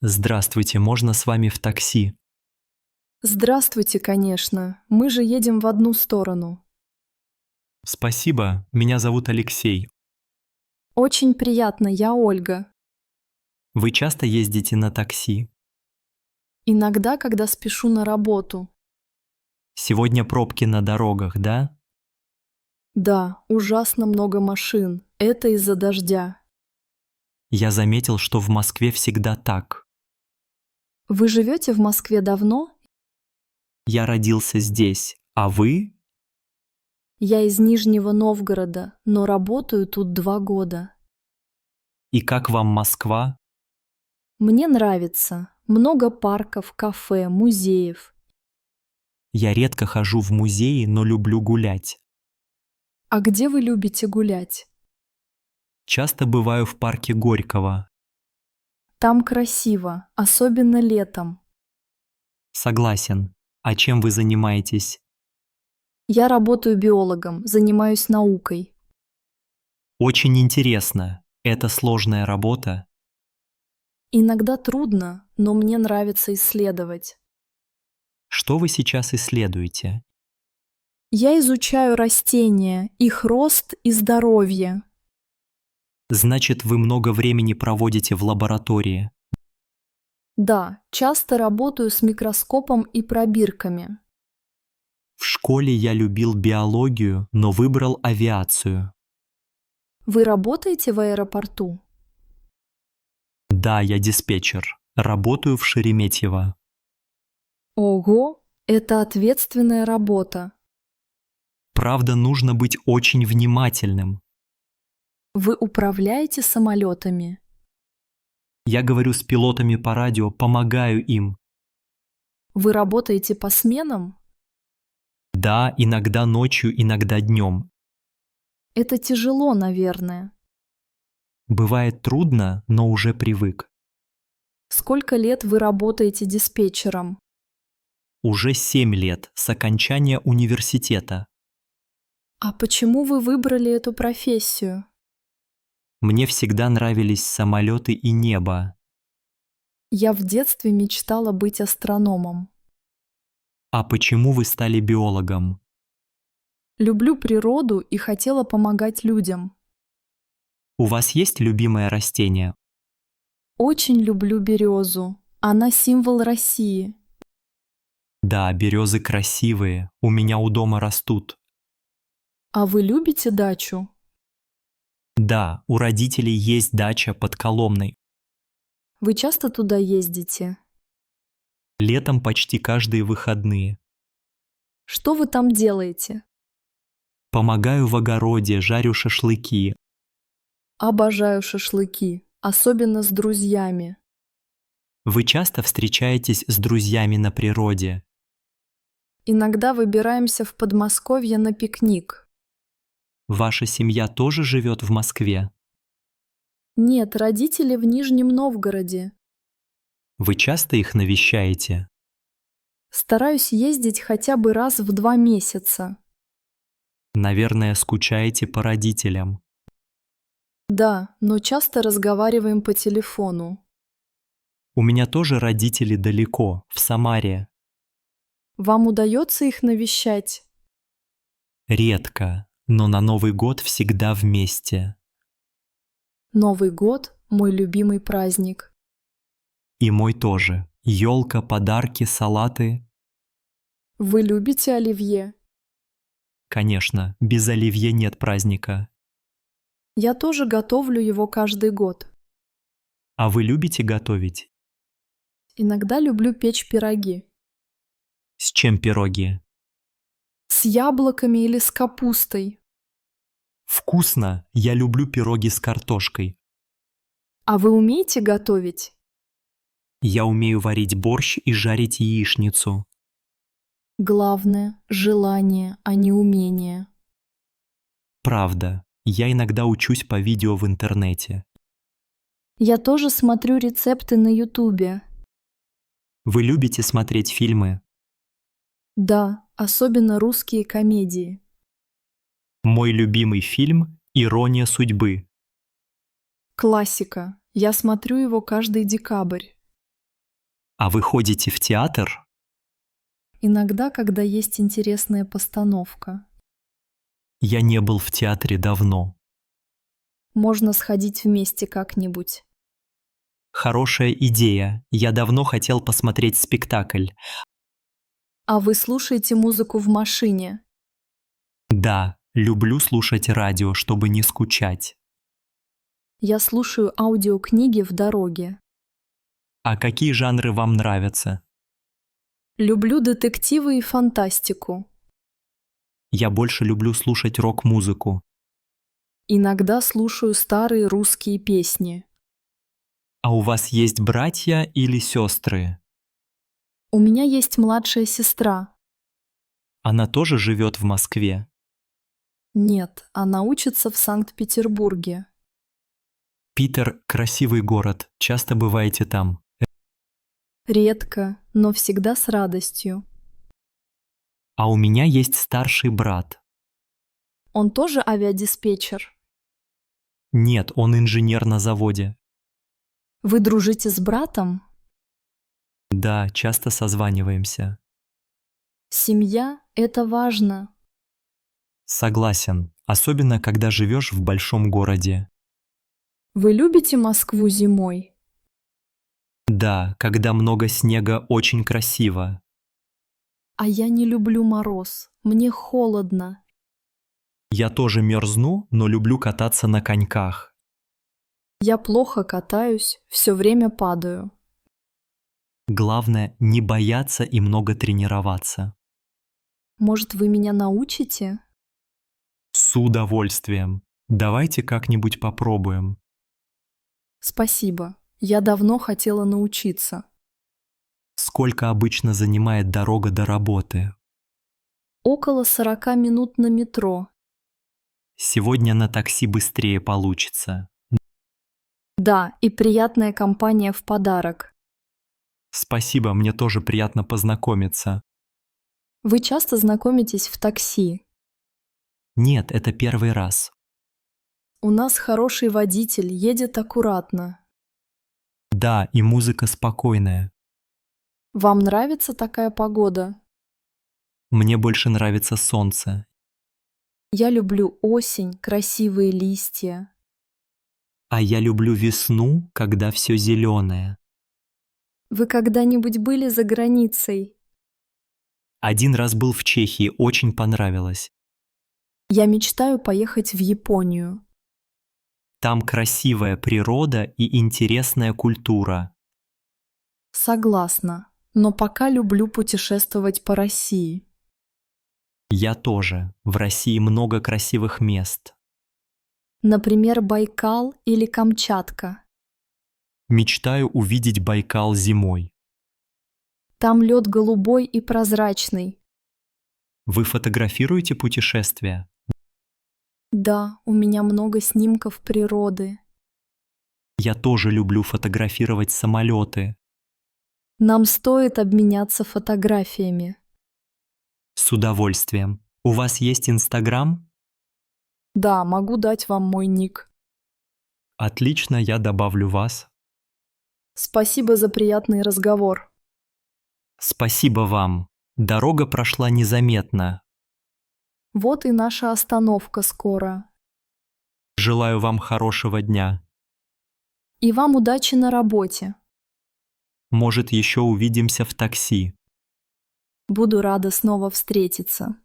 Здравствуйте, можно с вами в такси? Здравствуйте, конечно. Мы же едем в одну сторону. Спасибо, меня зовут Алексей. Очень приятно, я Ольга. Вы часто ездите на такси? Иногда, когда спешу на работу. Сегодня пробки на дорогах, да? Да, ужасно много машин. Это из-за дождя. Я заметил, что в Москве всегда так. Вы живете в Москве давно? Я родился здесь, а вы? Я из Нижнего Новгорода, но работаю тут 2 года. И как вам Москва? Мне нравится. Много парков, кафе, музеев. Я редко хожу в музеи, но люблю гулять. А где вы любите гулять? Часто бываю в парке Горького. Там красиво, особенно летом. Согласен. А чем вы занимаетесь? Я работаю биологом, занимаюсь наукой. Очень интересно. Это сложная работа? Иногда трудно, но мне нравится исследовать. Что вы сейчас исследуете? Я изучаю растения, их рост и здоровье. Значит, вы много времени проводите в лаборатории. Да, часто работаю с микроскопом и пробирками. В школе я любил биологию, но выбрал авиацию. Вы работаете в аэропорту? Да, я диспетчер. Работаю в Шереметьево. Ого, это ответственная работа. Правда, нужно быть очень внимательным. Вы управляете самолетами? Я говорю с пилотами по радио, помогаю им. Вы работаете по сменам? Да, иногда ночью, иногда днем. Это тяжело, наверное. Бывает трудно, но уже привык. Сколько лет вы работаете диспетчером? Уже 7 лет с окончания университета. А почему вы выбрали эту профессию? Мне всегда нравились самолеты и небо. Я в детстве мечтала быть астрономом. А почему вы стали биологом? Люблю природу и хотела помогать людям. У вас есть любимое растение? Очень люблю березу. Она символ России. Да, березы красивые, у меня у дома растут. А вы любите дачу? Да, у родителей есть дача под Коломной. Вы часто туда ездите? Летом почти каждые выходные. Что вы там делаете? Помогаю в огороде, жарю шашлыки. Обожаю шашлыки, особенно с друзьями. Вы часто встречаетесь с друзьями на природе? Иногда выбираемся в Подмосковье на пикник. Ваша семья тоже живет в Москве? Нет, родители в Нижнем Новгороде. Вы часто их навещаете? Стараюсь ездить хотя бы раз в 2 месяца. Наверное, скучаете по родителям. Да, но часто разговариваем по телефону. У меня тоже родители далеко, в Самаре. Вам удается их навещать? Редко, но на Новый год всегда вместе. Новый год– мой любимый праздник. И мой тоже. Ёлка, подарки, салаты. Вы любите оливье? Конечно, без оливье нет праздника. Я тоже готовлю его каждый год. А вы любите готовить? Иногда люблю печь пироги. С чем пироги? С яблоками или с капустой. Вкусно! Я люблю пироги с картошкой. А вы умеете готовить? Я умею варить борщ и жарить яичницу. Главное– желание, а не умение. Правда, я иногда учусь по видео в интернете. Я тоже смотрю рецепты на Ютубе. Вы любите смотреть фильмы? Да, особенно русские комедии. Мой любимый фильм «Ирония судьбы». Классика. Я смотрю его каждый декабрь. А вы ходите в театр? Иногда, когда есть интересная постановка. Я не был в театре давно. Можно сходить вместе как-нибудь. Хорошая идея. Я давно хотел посмотреть спектакль. А вы слушаете музыку в машине? Да, люблю слушать радио, чтобы не скучать. Я слушаю аудиокниги в дороге. А какие жанры вам нравятся? Люблю детективы и фантастику. Я больше люблю слушать рок-музыку. Иногда слушаю старые русские песни. А у вас есть братья или сестры? У меня есть младшая сестра. Она тоже живет в Москве? Нет, она учится в Санкт-Петербурге. Питер – красивый город. Часто бываете там? Редко, но всегда с радостью. А у меня есть старший брат. Он тоже авиадиспетчер. Нет, он инженер на заводе. Вы дружите с братом? Да, часто созваниваемся. Семья – это важно. Согласен, особенно когда живешь в большом городе. Вы любите Москву зимой? Да, когда много снега, очень красиво. А я не люблю мороз. Мне холодно. Я тоже мерзну, но люблю кататься на коньках. Я плохо катаюсь, все время падаю. Главное, не бояться и много тренироваться. Может, вы меня научите? С удовольствием. Давайте как-нибудь попробуем. Спасибо. Я давно хотела научиться. Сколько обычно занимает дорога до работы? Около 40 минут на метро. Сегодня на такси быстрее получится. Да, и приятная компания в подарок. Спасибо, мне тоже приятно познакомиться. Вы часто знакомитесь в такси? Нет, это первый раз. У нас хороший водитель, едет аккуратно. Да, и музыка спокойная. Вам нравится такая погода? Мне больше нравится солнце. Я люблю осень, красивые листья. А я люблю весну, когда все зеленое. Вы когда-нибудь были за границей? Один раз был в Чехии, очень понравилось. Я мечтаю поехать в Японию. Там красивая природа и интересная культура. Согласна, но пока люблю путешествовать по России. Я тоже. В России много красивых мест. Например, Байкал или Камчатка. Мечтаю увидеть Байкал зимой. Там лед голубой и прозрачный. Вы фотографируете путешествия? Да, у меня много снимков природы. Я тоже люблю фотографировать самолеты. Нам стоит обменяться фотографиями. С удовольствием. У вас есть Инстаграм? Да, могу дать вам мой ник. Отлично, я добавлю вас. Спасибо за приятный разговор. Спасибо вам. Дорога прошла незаметно. Вот и наша остановка скоро. Желаю вам хорошего дня. И вам удачи на работе. Может, еще увидимся в такси. Буду рада снова встретиться.